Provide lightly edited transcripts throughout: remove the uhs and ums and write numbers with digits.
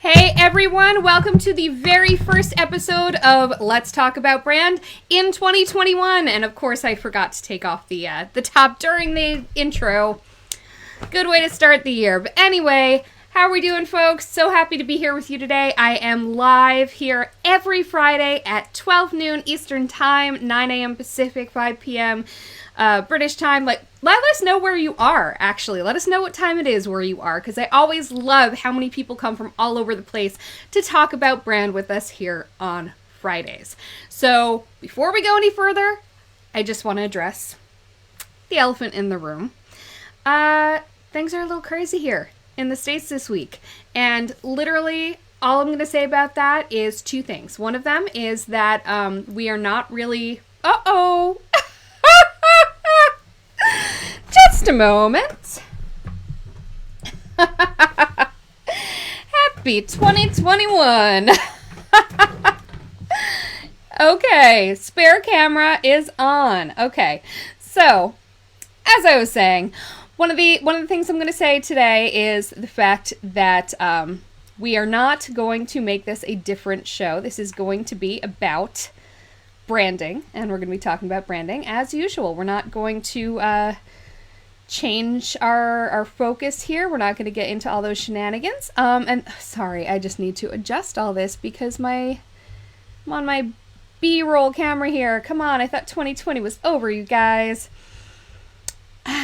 Hey everyone, welcome to the very first episode of Let's Talk About Brand in 2021. And of course I forgot to take off the top during the intro. Good way to start the year. But anyway, how are we doing, folks? So happy to be here with you today. I am live here every Friday at 12 noon Eastern Time, 9 a.m. Pacific, 5 p.m. British time. Let us know where you are, actually. Let us know what time it is where you are, because I always love how many people come from all over the place to talk about brand with us here on Fridays. So, before we go any further, I just want to address the elephant in the room. Things are a little crazy here in the States this week, and literally all I'm going to say about that is two things. One of them is that we are not really... Just a moment. Happy 2021. Okay, spare camera is on. Okay, so as I was saying, one of the things I'm going to say today is the fact that we are not going to make this a different show. This is going to be about branding, and we're going to be talking about branding as usual. We're not going to change our focus here. We're not going to get into all those shenanigans. And sorry, I just need to adjust all this because I'm on my B-roll camera here. Come on, I thought 2020 was over, you guys. All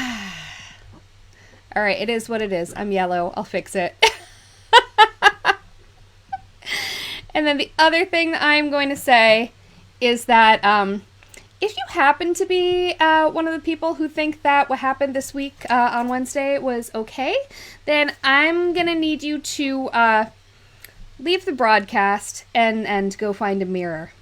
right, it is what it is. I'm yellow. I'll fix it. And then the other thing that I'm going to say is that if you happen to be one of the people who think that what happened this week on Wednesday was okay, then I'm going to need you to leave the broadcast and go find a mirror.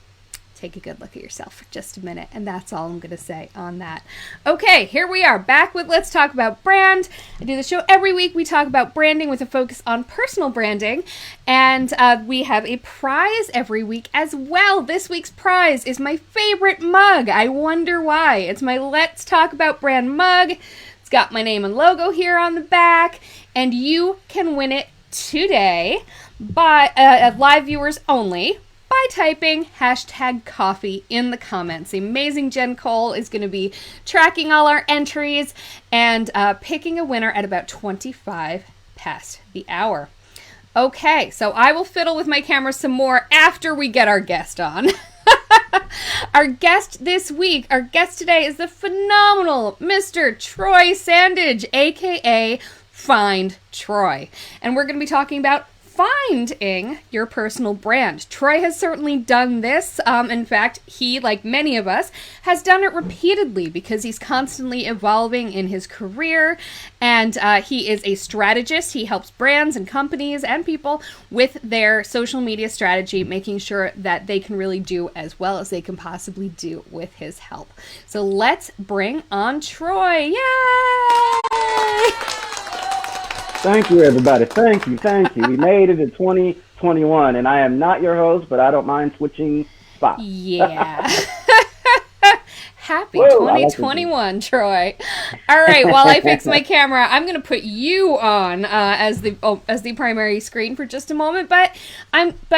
Take a good look at yourself for just a minute, and that's all I'm going to say on that. Okay, here we are, back with Let's Talk About Brand. I do the show every week. We talk about branding with a focus on personal branding, and we have a prize every week as well. This week's prize is my favorite mug. I wonder why. It's my Let's Talk About Brand mug. It's got my name and logo here on the back, and you can win it today by live viewers only, by typing #coffee in the comments. The amazing Jen Cole is going to be tracking all our entries and picking a winner at about 25 past the hour. Okay, so I will fiddle with my camera some more after we get our guest on. Our guest this week, our guest today is the phenomenal Mr. Troy Sandidge, aka Find Troy. And we're going to be talking about finding your personal brand. Troy has certainly done this. In fact, he, like many of us, has done it repeatedly because he's constantly evolving in his career, and he is a strategist. He helps brands and companies and people with their social media strategy, making sure that they can really do as well as they can possibly do with his help. So let's bring on Troy. Yay! Thank you, everybody. Thank you. We made it to 2021, and I am not your host, but I don't mind switching spots. Yeah. Happy 2021, Troy. All right, while I fix my camera, I'm going to put you on as the primary screen for just a moment. But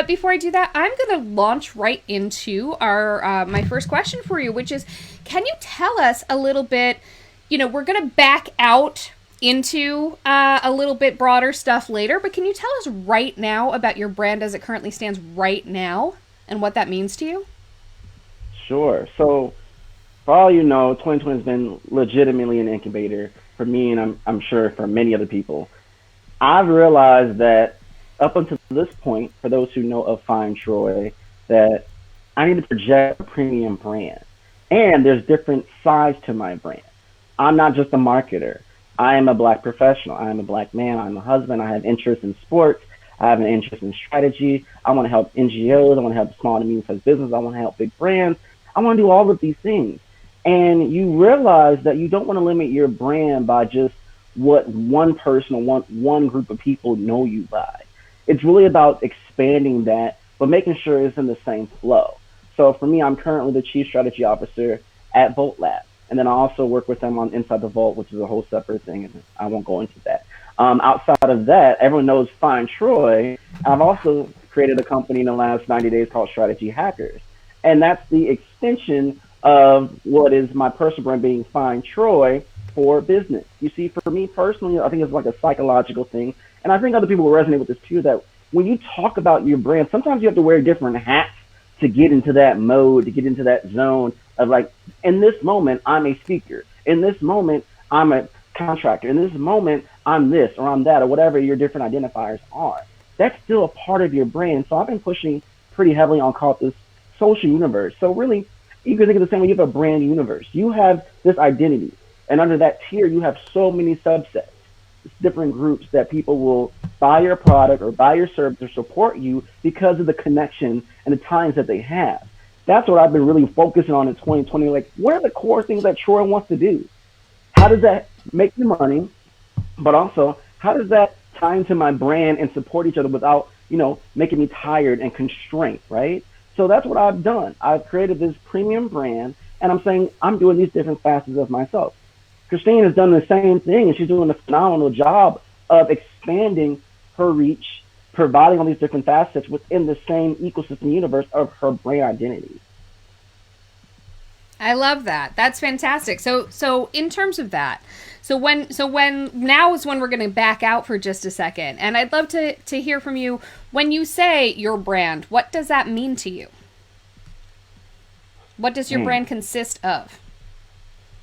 before I do that, I'm going to launch right into our my first question for you, which is, can you tell us a little bit? We're going to back out into a little bit broader stuff later, but can you tell us right now about your brand as it currently stands right now and what that means to you? Sure. So, for all you know, 2020 has been legitimately an incubator for me, and I'm sure for many other people. I've realized that up until this point, for those who know of Find Troy, that I need to project a premium brand. And there's different sides to my brand. I'm not just a marketer. I am a Black professional. I am a Black man. I'm a husband. I have interest in sports. I have an interest in strategy. I want to help NGOs. I want to help small and medium-sized business. I want to help big brands. I want to do all of these things. And you realize that you don't want to limit your brand by just what one person or one group of people know you by. It's really about expanding that, but making sure it's in the same flow. So for me, I'm currently the Chief Strategy Officer at Volt Lab. And then I also work with them on Inside the Vault, which is a whole separate thing, and I won't go into that. Outside of that, everyone knows Fine Troy. I've also created a company in the last 90 days called Strategy Hackers. And that's the extension of what is my personal brand being Fine Troy for business. You see, for me personally, I think it's like a psychological thing. And I think other people will resonate with this too, that when you talk about your brand, sometimes you have to wear different hats to get into that mode, to get into that zone of like, in this moment, I'm a speaker. In this moment, I'm a contractor. In this moment, I'm this or I'm that or whatever your different identifiers are. That's still a part of your brand. So I've been pushing pretty heavily on called this social universe. So really, you can think of the same way you have a brand universe. You have this identity. And under that tier, you have so many subsets, different groups that people will buy your product or buy your service or support you because of the connection and the ties that they have. That's what I've been really focusing on in 2020. Like, what are the core things that Troy wants to do? How does that make you money? But also, how does that tie into my brand and support each other without, making me tired and constrained, right? So that's what I've done. I've created this premium brand, and I'm saying I'm doing these different facets of myself. Christine has done the same thing, and she's doing a phenomenal job of expanding her reach, providing all these different facets within the same ecosystem universe of her brand identity. I love that. That's fantastic. So in terms of that, so when now is when we're going to back out for just a second, and I'd love to hear from you. When you say your brand, what does that mean to you? What does your brand consist of?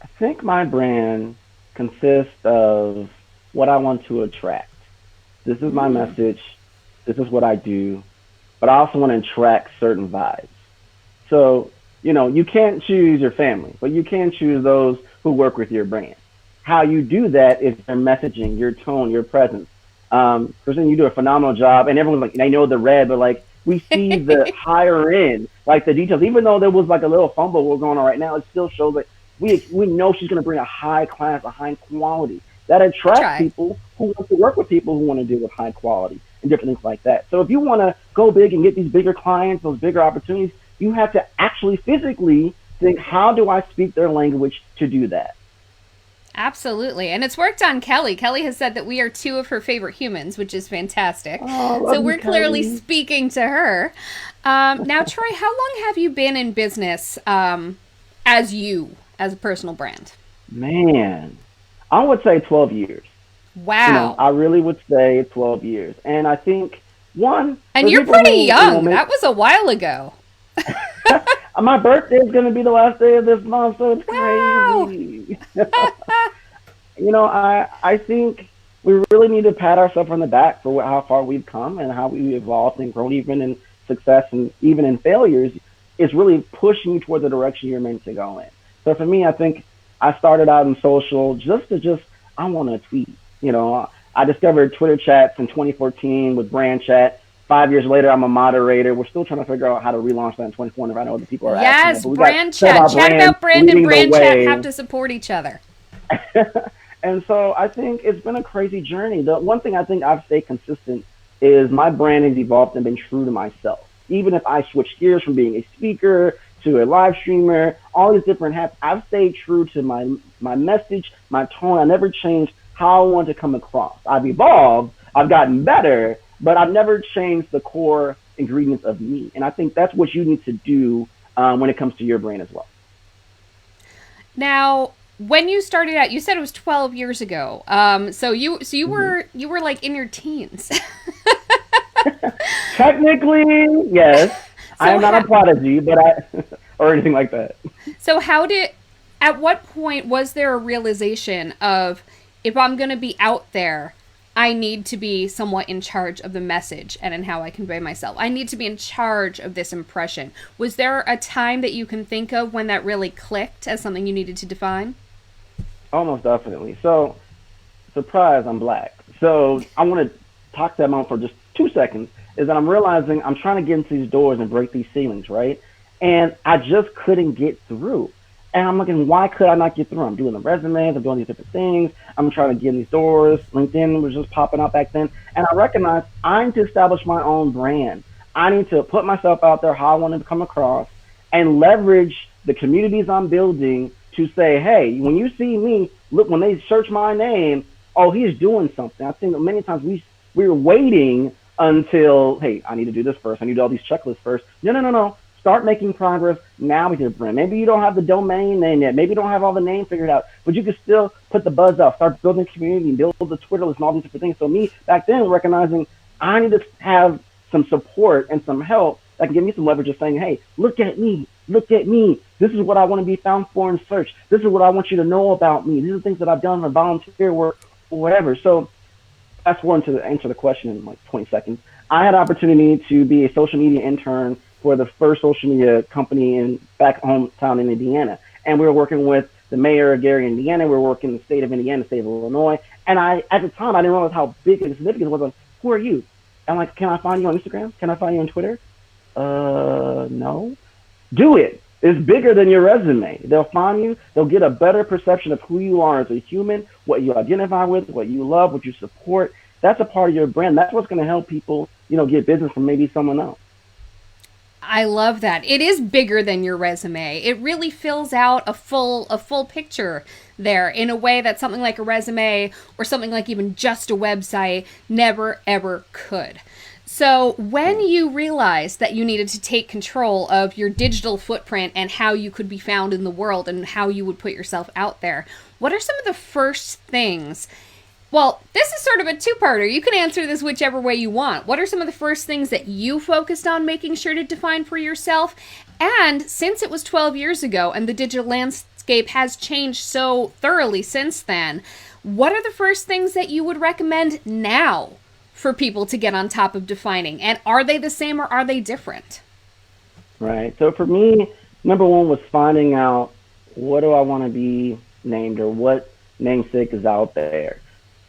I think my brand consists of what I want to attract. This is my message. This is what I do. But I also want to attract certain vibes. So, you can't choose your family, but you can choose those who work with your brand. How you do that is your messaging, your tone, your presence. Kristen, you do a phenomenal job, and everyone's like, they know the red, but like we see the higher end, like the details. Even though there was like a little fumble going on right now, it still shows that we know she's going to bring a high class, a high quality that attracts people who want to work with people who want to deal with high quality and different things like that. So if you want to go big and get these bigger clients, those bigger opportunities, you have to actually physically think, how do I speak their language to do that? Absolutely. And it's worked on Kelly. Kelly has said that we are two of her favorite humans, which is fantastic. Oh, so we're clearly Kelly. speaking to her. Now, Troy, how long have you been in business as a personal brand? Man, I would say 12 years. Wow. I really would say 12 years. And I think, one... And you're pretty young. That was a while ago. My birthday is going to be the last day of this month, so it's crazy. I think we really need to pat ourselves on the back for how far we've come and how we've evolved and grown, even in success and even in failures. It's really pushing you toward the direction you're meant to go in. So for me, I think I started out in social I want to tweet. I discovered Twitter chats in 2014 with Brand Chat. 5 years later, I'm a moderator. We're still trying to figure out how to relaunch that in 2020. If I know other people are asking. Yes, Brand Chat. Chat about brand and Brand Chat have to support each other. And so I think it's been a crazy journey. The one thing I think I've stayed consistent is my brand has evolved and been true to myself. Even if I switch gears from being a speaker to a live streamer, all these different hats, I've stayed true to my message, my tone. I never changed how I want to come across. I've evolved. I've gotten better. But I've never changed the core ingredients of me. And I think that's what you need to do when it comes to your brand as well. Now, when you started out, you said it was 12 years ago. So you were like in your teens. Technically, yes. So I am not a prodigy, but or anything like that. So at what point was there a realization of, if I'm going to be out there, I need to be somewhat in charge of the message and in how I convey myself. I need to be in charge of this impression. Was there a time that you can think of when that really clicked as something you needed to define? Almost definitely. So, surprise, I'm black. So I want to talk to that moment for just 2 seconds, is that I'm realizing I'm trying to get into these doors and break these ceilings, right? And I just couldn't get through. And I'm looking, why could I not get through? I'm doing the resumes, I'm doing these different things. I'm trying to get in these doors. LinkedIn was just popping up back then. And I recognized I need to establish my own brand. I need to put myself out there how I want to come across and leverage the communities I'm building to say, hey, when you see me, look, when they search my name, oh, he's doing something. I think that many times we're waiting until, hey, I need to do this first. I need to do all these checklists first. No, no, no, no. Start making progress now with your brand. Maybe you don't have the domain name yet. Maybe you don't have all the names figured out, but you can still put the buzz out, start building a community, build the Twitter list and all these different things. So me back then recognizing I need to have some support and some help that can give me some leverage of saying, hey, look at me. Look at me. This is what I want to be found for in search. This is what I want you to know about me. These are things that I've done for volunteer work or whatever. So fast forward to answer the question in like 20 seconds. I had an opportunity to be a social media intern for the first social media company in back hometown in Indiana. And we were working with the mayor of Gary, Indiana. We were working in the state of Indiana, the state of Illinois. And at the time, I didn't realize how big and significant it was. Like, who are you? I'm like, can I find you on Instagram? Can I find you on Twitter? No. Do it. It's bigger than your resume. They'll find you. They'll get a better perception of who you are as a human, what you identify with, what you love, what you support. That's a part of your brand. That's what's going to help people, get business from maybe someone else. I love that. It is bigger than your resume. It really fills out a full picture there in a way that something like a resume or something like even just a website never ever could. So when you realized that you needed to take control of your digital footprint and how you could be found in the world and how you would put yourself out there, what are some of the first things? Well, this is sort of a two-parter. You can answer this whichever way you want. What are some of the first things that you focused on making sure to define for yourself? And since it was 12 years ago and the digital landscape has changed so thoroughly since then, what are the first things that you would recommend now for people to get on top of defining? And are they the same or are they different? Right. So for me, number one was finding out what do I want to be named or what namesake is out there.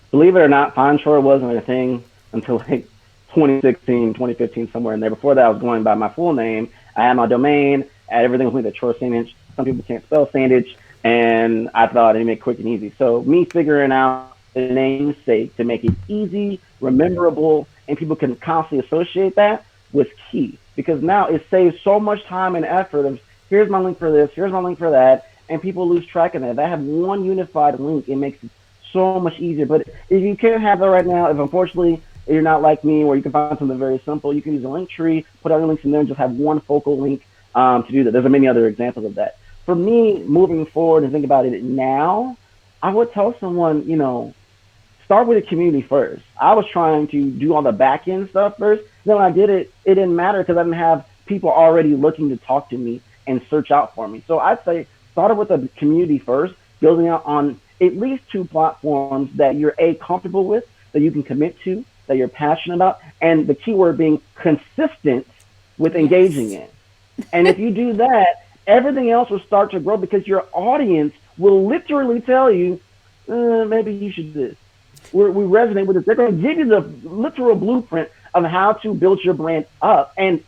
Believe it or not, Fine Troy wasn't a thing until like 2016, 2015, somewhere in there. Before that, I was going by my full name. I had my domain, I had everything with me, the Troy Sandidge. Some people can't spell Sandidge, and I thought it'd make it quick and easy. So me figuring out the namesake to make it easy, rememberable, and people can constantly associate that was key. Because now it saves so much time and effort of here's my link for this, here's my link for that, and people lose track of that. If I have one unified link, it makes it so much easier. But if you can't have that right now, if unfortunately you're not like me where you can find something very simple, you can use a link tree, put other links in there and just have one focal link to do that. There's many other examples of that. For me, moving forward and think about it now, I would tell someone, start with the community first. I was trying to do all the back end stuff first. Then when I did it, it didn't matter because I didn't have people already looking to talk to me and search out for me. So I'd say start with the community first, building out on at least two platforms that you're comfortable with, that you can commit to, that you're passionate about, and the keyword being consistent with engaging in. And if you do that, everything else will start to grow because your audience will literally tell you, maybe you should do this. We resonate with this. They're going to give you the literal blueprint of how to build your brand up. And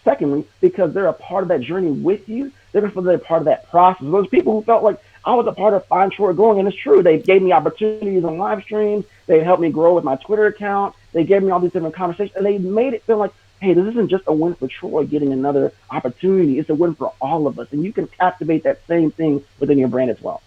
secondly, because they're a part of that journey with you, they're going to feel they're part of that process. Those people who felt like I was a part of Fine Troy growing, and it's true. They gave me opportunities on live streams. They helped me grow with my Twitter account. They gave me all these different conversations, and they made it feel like, hey, this isn't just a win for Troy getting another opportunity. It's a win for all of us, and you can activate that same thing within your brand as well.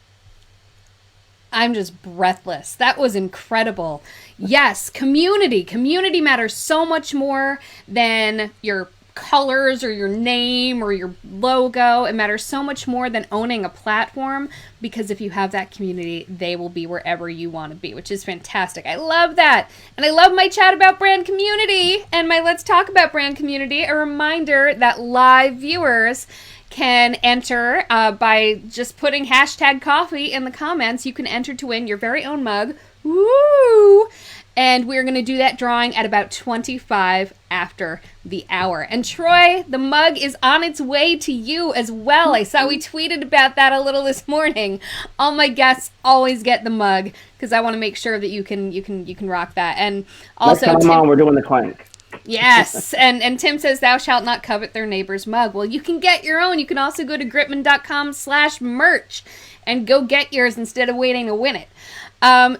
I'm just breathless. That was incredible. Yes, community. Community matters so much more than your colors or your name or your logo. It matters so much more than owning a platform, because if you have that community, they will be wherever you want to be, which is fantastic. I love that. And I love my chat about brand community and my Let's Talk About Brand Community. A reminder that live viewers can enter by just putting #coffee in the comments. You can enter to win your very own mug. Woo! And we're going to do that drawing at about 25 after the hour. And Troy, the mug is on its way to you as well. I saw we tweeted about that a little this morning. All my guests always get the mug because I want to make sure that you can rock that. And also, next time on, we're doing the clank. Yes, and Tim says, thou shalt not covet their neighbor's mug. Well, you can get your own. You can also go to gritmon.com/merch and go get yours instead of waiting to win it.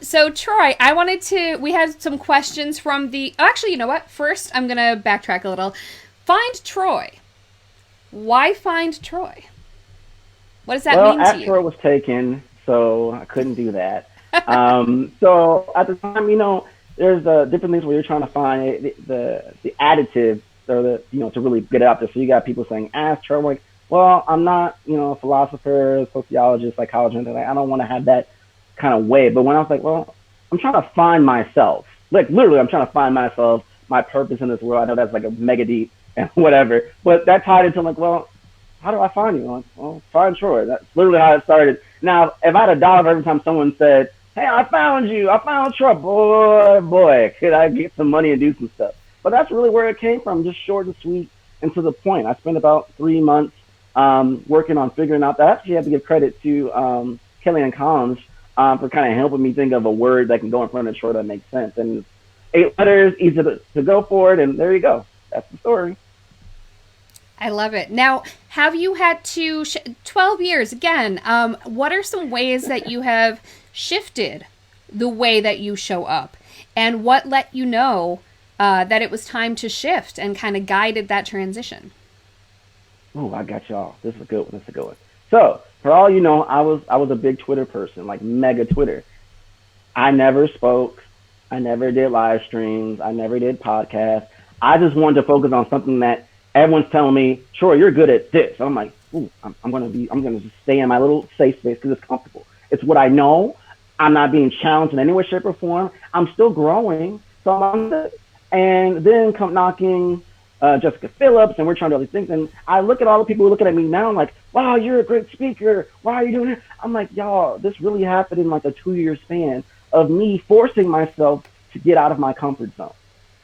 So Troy, we had some questions from actually, you know what? First, I'm going to backtrack a little. Find Troy. Why find Troy? What does that mean to you? Troy was taken, so I couldn't do that. So at the time, there's different things where you're trying to find the additives or to really get it out there. So you got people saying astronaut. I'm like, well, I'm not a philosopher, sociologist, psychologist. Like, I don't want to have that kind of way. But when I was like, well, I'm trying to find myself. Like literally, I'm trying to find myself, my purpose in this world. I know that's like a mega deep and whatever, but that tied into like, well, how do I find you? I'm like, well, find Troy. That's literally how it started. Now, if I had a dollar every time someone said, hey, I found you, I found Troy, boy, could I get some money and do some stuff? But that's really where it came from, just short and sweet and to the point. I spent about 3 months working on figuring out that. I actually have to give credit to Kellyanne Collins for kind of helping me think of a word that can go in front of Troy that makes sense. And 8 letters, easy to go for it, and there you go. That's the story. I love it. Now, have you had to 12 years again? What are some ways that you have shifted the way that you show up, and what let you know that it was time to shift and kind of guided that transition? Oh, I got y'all. This is a good one. This is a good one. So, for all you know, I was a big Twitter person, like mega Twitter. I never spoke. I never did live streams. I never did podcasts. I just wanted to focus on something that everyone's telling me, Troy, you're good at this. I'm like, ooh, I'm gonna just stay in my little safe space because it's comfortable. It's what I know. I'm not being challenged in any way, shape, or form. I'm still growing, so I'm good. And then come knocking Jessica Phillips, and we're trying to do all these things. And I look at all the people looking at me now, I'm like, wow, you're a great speaker. Why are you doing it? I'm like, y'all, this really happened in like a 2-year span of me forcing myself to get out of my comfort zone.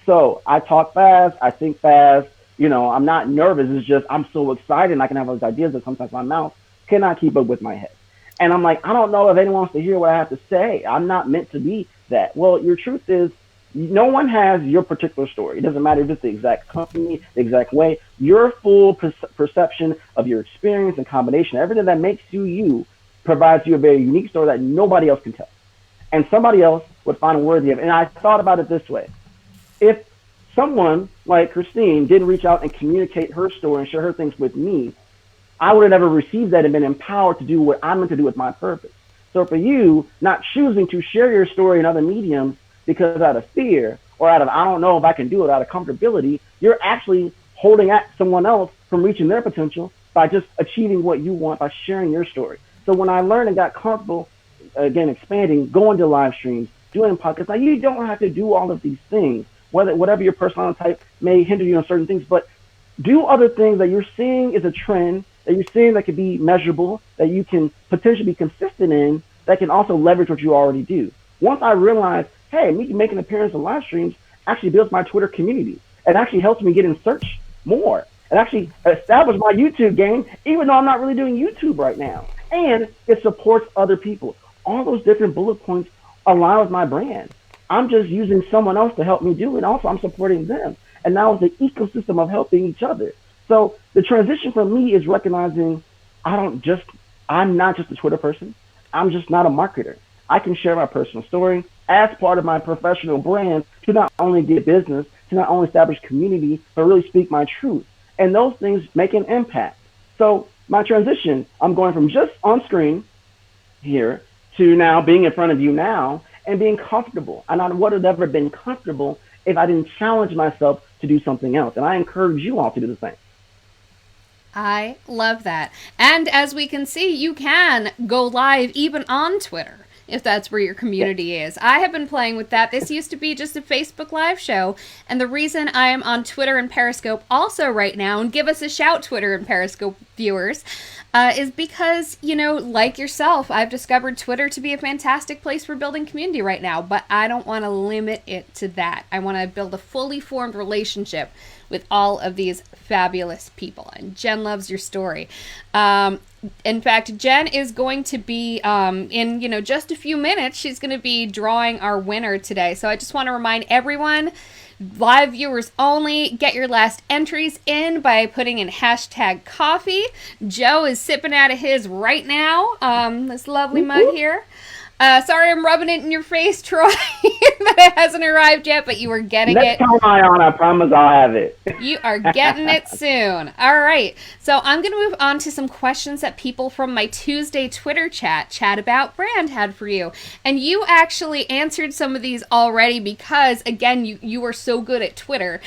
So I talk fast, I think fast. I'm not nervous. It's just I'm so excited and I can have those ideas that sometimes my mouth cannot keep up with my head. And I'm like, I don't know if anyone wants to hear what I have to say. I'm not meant to be that. Well, your truth is no one has your particular story. It doesn't matter if it's the exact company, the exact way. Your full perception of your experience and combination, everything that makes you you, provides you a very unique story that nobody else can tell. And somebody else would find worthy of it. And I thought about it this way. If someone like Christine didn't reach out and communicate her story and share her things with me, I would have never received that and been empowered to do what I'm meant to do with my purpose. So for you, not choosing to share your story in other mediums because out of fear or out of, I don't know if I can do it, out of comfortability, you're actually holding at someone else from reaching their potential by just achieving what you want by sharing your story. So when I learned and got comfortable, again, expanding, going to live streams, doing podcasts, now you don't have to do all of these things, whatever your personality type may hinder you on certain things, but do other things that you're seeing is a trend, that you're seeing that could be measurable, that you can potentially be consistent in, that can also leverage what you already do. Once I realized, hey, me making an appearance on live streams actually builds my Twitter community. It actually helps me get in search more. It actually established my YouTube game, even though I'm not really doing YouTube right now. And it supports other people. All those different bullet points align with my brand. I'm just using someone else to help me do it. Also, I'm supporting them. And now it's the ecosystem of helping each other. So the transition for me is recognizing I'm not just a Twitter person. I'm just not a marketer. I can share my personal story as part of my professional brand to not only get business, to not only establish community, but really speak my truth. And those things make an impact. So my transition, I'm going from just on screen here to now being in front of you now and being comfortable. And I would have never been comfortable if I didn't challenge myself to do something else. And I encourage you all to do the same. I love that. And as we can see, you can go live even on Twitter if that's where your community is. I have been playing with that. This used to be just a Facebook Live show. And the reason I am on Twitter and Periscope also right now, and give us a shout, Twitter and Periscope viewers, is because, like yourself, I've discovered Twitter to be a fantastic place for building community right now. But I don't want to limit it to that. I want to build a fully formed relationship with all of these fabulous people. And Jen loves your story. In fact, Jen is going to be, in just a few minutes, she's going to be drawing our winner today. So I just want to remind everyone, live viewers only, get your last entries in by putting in #coffee. Joe is sipping out of his right now, this lovely mug here. Sorry I'm rubbing it in your face, Troy, that it hasn't arrived yet, but you are getting it. Next time I promise I'll have it. You are getting it soon. All right. So I'm going to move on to some questions that people from my Tuesday Twitter chat About Brand had for you. And you actually answered some of these already because, again, you are so good at Twitter.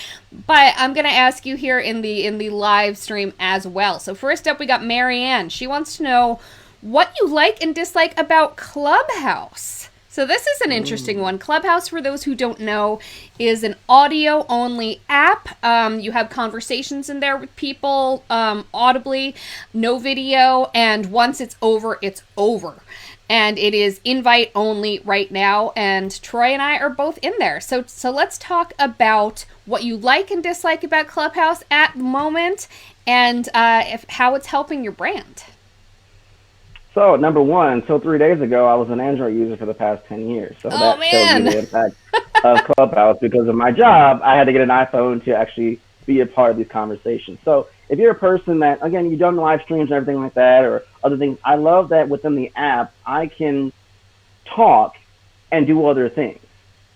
But I'm going to ask you here in the live stream as well. So first up, we got Marianne. She wants to know what you like and dislike about Clubhouse. So this is an interesting one. Clubhouse, for those who don't know, is an audio-only app. You have conversations in there with people audibly, no video, and once it's over, it's over. And it is invite only right now, and Troy and I are both in there. So let's talk about what you like and dislike about Clubhouse at the moment, and how it's helping your brand. So, number one, 3 days ago, I was an Android user for the past 10 years. So that shows you the impact of Clubhouse. Because of my job, I had to get an iPhone to actually be a part of these conversations. So if you're a person that, again, you've done live streams and everything like that or other things, I love that within the app, I can talk and do other things.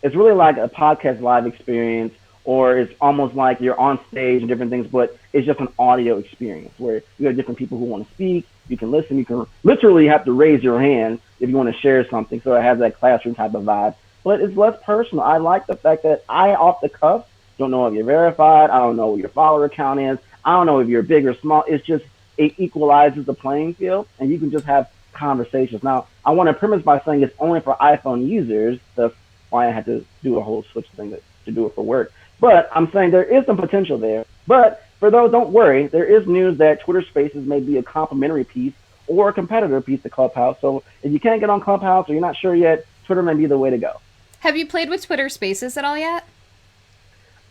It's really like a podcast live experience, or it's almost like you're on stage and different things, but it's just an audio experience where you have different people who want to speak. You can listen. You can literally have to raise your hand if you want to share something. So it has that classroom type of vibe, but it's less personal. I like the fact that I, off the cuff, don't know if you're verified. I don't know what your follower count is. I don't know if you're big or small. It's just, it equalizes the playing field and you can just have conversations. Now, I want to premise by saying it's only for iPhone users. That's why I had to do a whole switch thing to do it for work. But I'm saying there is some potential there. But for those, don't worry, there is news that Twitter Spaces may be a complementary piece or a competitor piece to Clubhouse. So if you can't get on Clubhouse or you're not sure yet, Twitter may be the way to go. Have you played with Twitter Spaces at all yet?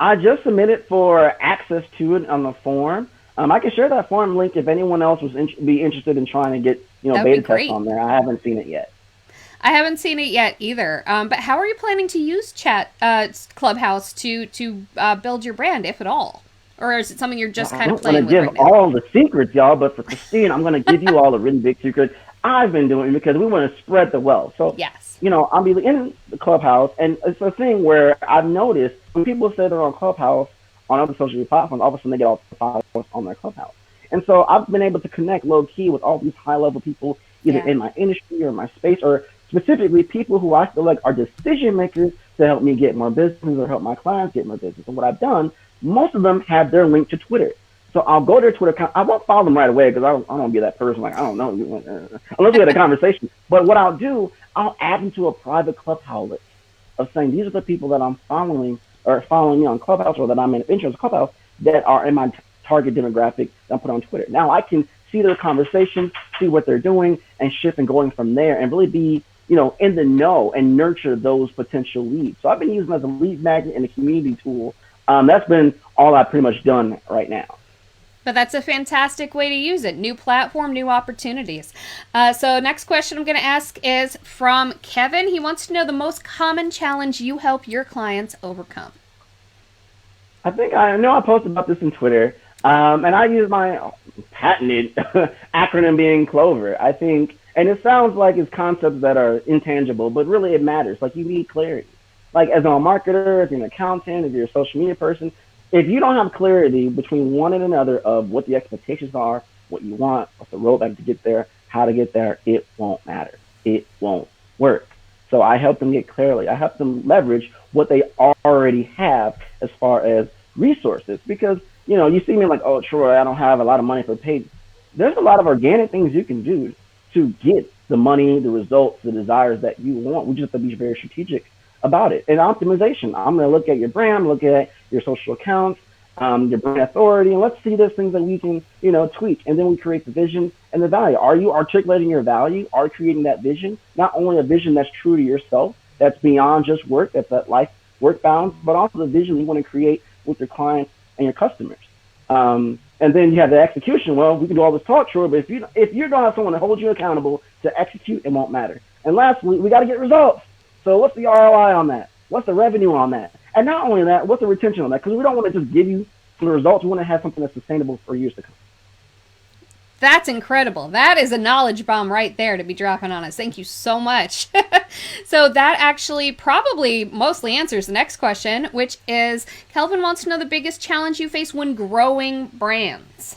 I just submitted for access to it on the forum. I can share that forum link if anyone else was be interested in trying to get beta tests on there. I haven't seen it yet. I haven't seen it yet either. But how are you planning to use Clubhouse to build your brand, if at all? Or is it something you're just kind of playing with right now? I'm going to give all the secrets, y'all, but for Christine, I'm going to give you all the really big secrets I've been doing because we want to spread the wealth. So, yes. I'll be in the Clubhouse, and it's a thing where I've noticed when people say they're on Clubhouse on other social media platforms, all of a sudden they get all the followers on their Clubhouse. And so I've been able to connect low-key with all these high-level people, either in my industry or my space, or specifically people who I feel like are decision-makers to help me get more business or help my clients get more business. And what I've done, most of them have their link to Twitter. So I'll go to their Twitter account. I won't follow them right away because I don't want to be that person like, I don't know, unless we had a conversation. But what I'll do, I'll add them to a private Clubhouse list of saying these are the people that I'm following or following me on Clubhouse or that I'm in interest Clubhouse that are in my target demographic that I put on Twitter. Now I can see their conversations, see what they're doing, and shift and going from there and really be, in the know and nurture those potential leads. So I've been using it as a lead magnet and a community tool. That's been all I've pretty much done right now. But that's a fantastic way to use it. New platform, new opportunities. So next question I'm going to ask is from Kevin. He wants to know the most common challenge you help your clients overcome. I think I posted about this in Twitter, and I use my patented acronym being CLOVER. I think, and it sounds like it's concepts that are intangible, but really it matters. Like you need clarity. Like as a marketer, if you're an accountant, if you're a social media person, if you don't have clarity between one and another of what the expectations are, what you want, what's the roadmap to get there, how to get there, it won't matter. It won't work. So I help them get clarity. I help them leverage what they already have as far as resources. Because, you see me like, oh, Troy, I don't have a lot of money for paid. There's a lot of organic things you can do to get the money, the results, the desires that you want. We just have to be very strategic about it. And optimization, I'm going to look at your brand, look at your social accounts, your brand authority, and let's see those things that we can, tweak. And then we create the vision and the value. Are you articulating your value? Are you creating that vision? Not only a vision that's true to yourself, that's beyond just work, that's that life work balance, but also the vision you want to create with your clients and your customers. And then you have the execution. Well, we can do all this talk, sure, but if you don't have someone to hold you accountable to execute, it won't matter. And lastly, we got to get results. So what's the ROI on that? What's the revenue on that? And not only that, what's the retention on that? Because we don't want to just give you some results. We want to have something that's sustainable for years to come. That's incredible. That is a knowledge bomb right there to be dropping on us. Thank you so much. So that actually probably mostly answers the next question, which is Kelvin wants to know the biggest challenge you face when growing brands.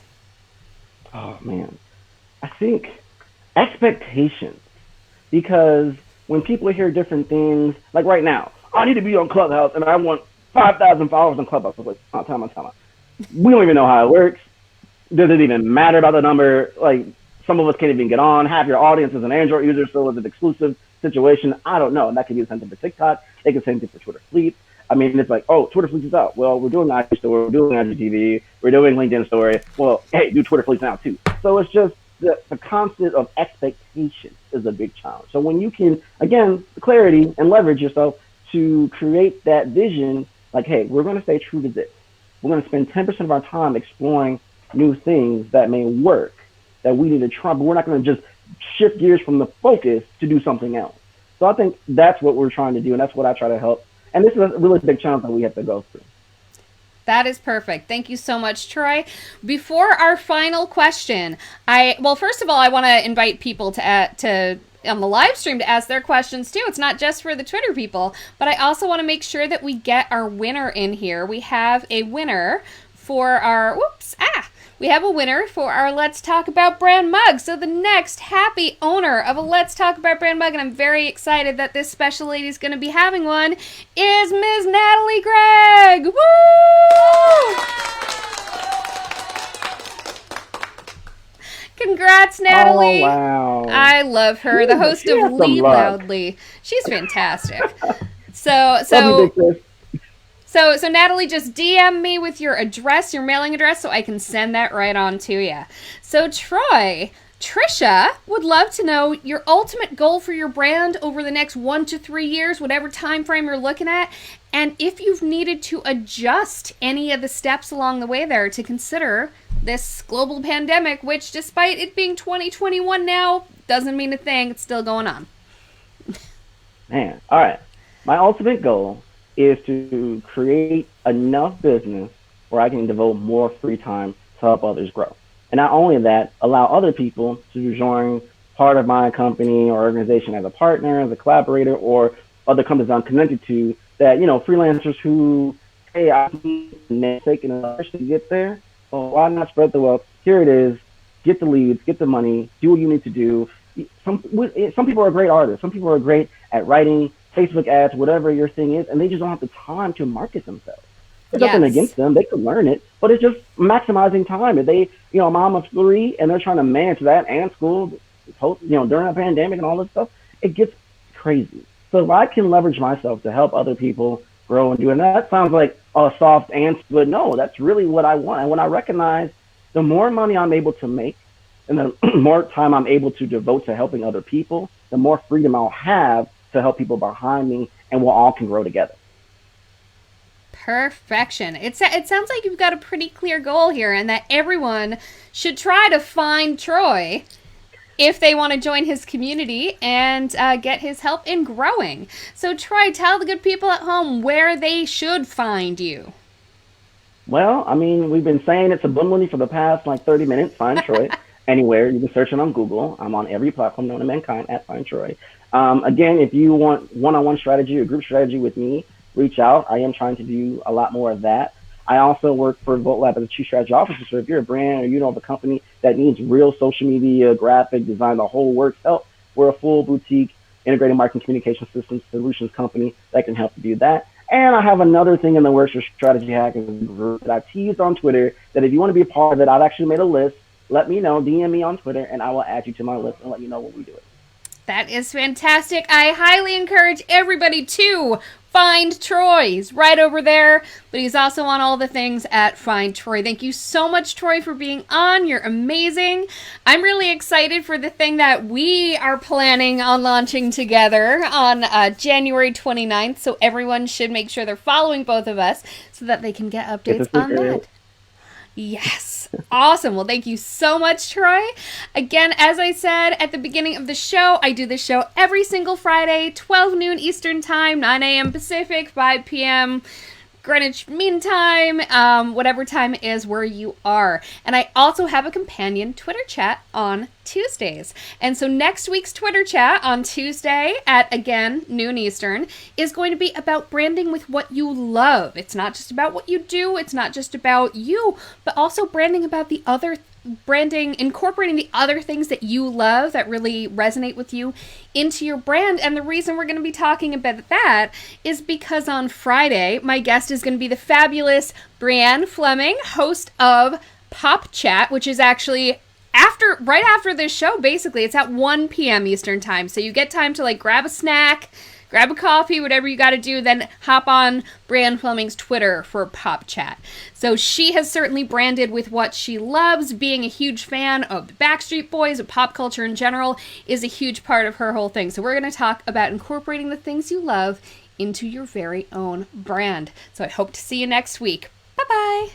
Oh man, I think expectations, because when people hear different things, like right now, I need to be on Clubhouse and I want 5,000 followers on Clubhouse. I'm like, oh, time on, time on. We don't even know how it works. Does it even matter about the number? Like, some of us can't even get on. Half your audience is an Android user, so it's an exclusive situation. I don't know. And that could be the same thing for TikTok. It could be the same thing for Twitter Fleets. I mean, it's like, oh, Twitter Fleets is out. Well, we're doing IG Story, we're doing IGTV, we're doing LinkedIn Story. Well, hey, do Twitter Fleets now too. So it's just the concept of expectation is a big challenge. So when you can, again, clarity and leverage yourself to create that vision, like, hey, we're going to stay true to this. We're going to spend 10% of our time exploring new things that may work, that we need to try, but we're not going to just shift gears from the focus to do something else. So I think that's what we're trying to do, and that's what I try to help. And this is a really big challenge that we have to go through. That is perfect. Thank you so much, Troy. Before our final question, first of all, I want to invite people to on the live stream to ask their questions too. It's not just for the Twitter people, but I also want to make sure that we get our winner in here. We have a winner for our we have a winner for our Let's Talk About Brand mug. So the next happy owner of a Let's Talk About Brand mug, and I'm very excited that this special lady is going to be having one, is Ms. Natalie Gregg. Woo! Congrats, Natalie. Oh, wow. I love her. The host of Lead Loudly. She's fantastic. So Natalie, just DM me with your address, your mailing address, so I can send that right on to you. So Troy, Trisha would love to know your ultimate goal for your brand over the next 1 to 3 years, whatever time frame you're looking at, and if you've needed to adjust any of the steps along the way there to consider this global pandemic, which despite it being 2021 now, doesn't mean a thing. It's still going on. Man, all right. My ultimate goal is to create enough business where I can devote more free time to help others grow. And not only that, allow other people to join part of my company or organization as a partner, as a collaborator, or other companies I'm connected to that, freelancers who, hey, I need to take an to get there. Well, why not spread the wealth? Here it is. Get the leads, get the money, do what you need to do. Some people are great artists. Some people are great at writing Facebook ads, whatever your thing is, and they just don't have the time to market themselves. There's nothing against them. They could learn it, but it's just maximizing time. If they, a mom of 3, and they're trying to manage that and school, during a pandemic and all this stuff, it gets crazy. So if I can leverage myself to help other people grow and do it, and that sounds like a soft answer, but no, that's really what I want. And when I recognize the more money I'm able to make and the more time I'm able to devote to helping other people, the more freedom I'll have to help people behind me, and we'll all can grow together. Perfection. It sounds like you've got a pretty clear goal here, and that everyone should try to find Troy if they want to join his community and get his help in growing. So Troy, tell the good people at home where they should find you. Well, I mean, we've been saying it subliminally for the past 30 minutes. Find Troy anywhere. You can search it on Google. I'm on every platform known to mankind at Find Troy. Again, if you want one-on-one strategy or group strategy with me, reach out. I am trying to do a lot more of that. I also work for VoltLab as a chief strategy officer. So if you're a brand or you know of a company that needs real social media, graphic design, the whole works help, we're a full boutique integrated marketing communication systems solutions company that can help you do that. And I have another thing in the works for Strategy Hackers group that I teased on Twitter that if you want to be a part of it, I've actually made a list. Let me know, DM me on Twitter, and I will add you to my list and let you know what we do. That is fantastic. I highly encourage everybody to find Troy. He's right over there, but he's also on all the things at Find Troy. Thank you so much, Troy, for being on. You're amazing. I'm really excited for the thing that we are planning on launching together on January 29th, so everyone should make sure they're following both of us so that they can get updates on that. Yes. Awesome. Well, thank you so much, Troy. Again, as I said at the beginning of the show, I do this show every single Friday, 12 noon Eastern Time, 9 a.m. Pacific, 5 p.m. Greenwich Mean Time, whatever time it is where you are. And I also have a companion Twitter chat on Tuesdays. And so next week's Twitter chat on Tuesday at, again, noon Eastern, is going to be about branding with what you love. It's not just about what you do, it's not just about you, but also branding about the other branding, incorporating the other things that you love that really resonate with you into your brand. And the reason we're going to be talking about that is because on Friday, my guest is going to be the fabulous Brianne Fleming, host of Pop Chat, which is actually right after this show. Basically, it's at 1 p.m. Eastern time, so you get time to like grab a snack, grab a coffee, whatever you got to do, then hop on Brianne Fleming's Twitter for Pop Chat. So she has certainly branded with what she loves. Being a huge fan of the Backstreet Boys, of pop culture in general, is a huge part of her whole thing. So we're going to talk about incorporating the things you love into your very own brand. So I hope to see you next week. Bye-bye.